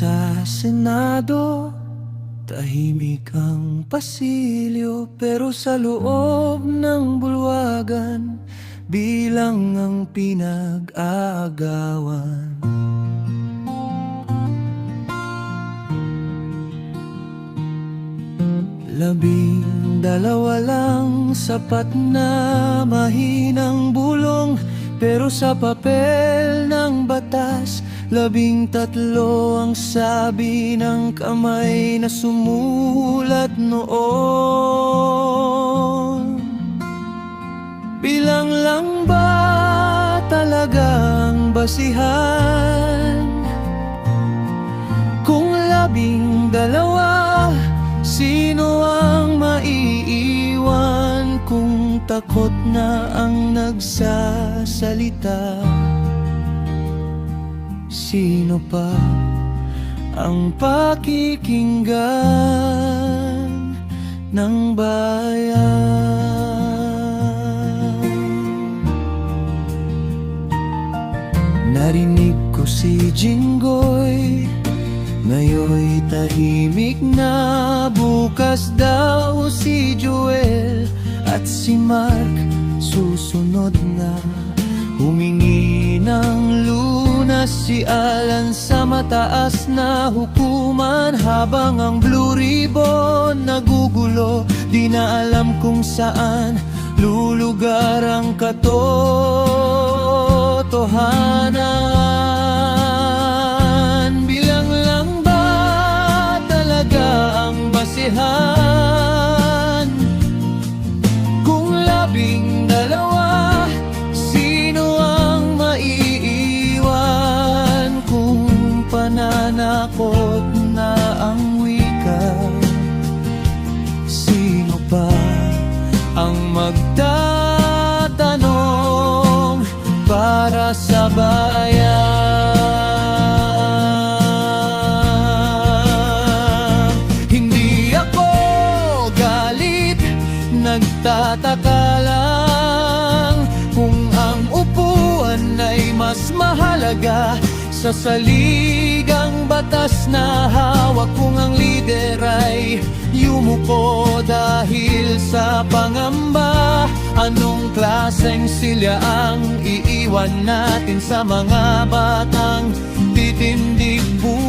Sa Senado, tahimik ang pasilyo, pero sa loob ng bulwagan, bilang ang pinag-aagawan. Labing-dalawa lang sapat na mahinang bulong, pero sa papel ng batas, 13 ang sabi ng kamay na sumulat noon. Bilang lang ba talagang basihan? Kung 12, sino ang maiiwan kung takot na ang nagsasalita? Sino pa ang pakikinggan ng bayan? Narinig ko si Jinggoy, ngayon'y tahimik na. Bukas daw si Joel at si Mark susunod na. Humingi ng lunas si Alan sa mataas na hukuman, habang ang Blue Ribbon nagugulo. Di na alam kung saan lulugar ang katotohanan. Bilang lang ba talaga ang basihan? Kung 12, pananakot na ang wika? Sino pa ang magtatanong para sa bayan? Hindi ako galit, nagtataka lang kung ang upuan ay mas mahalaga sa saligang batas na hawak. Kung ang lider ay yumuko dahil sa pangamba, anong klaseng silya ang iiwan natin sa mga batang titindig buhay?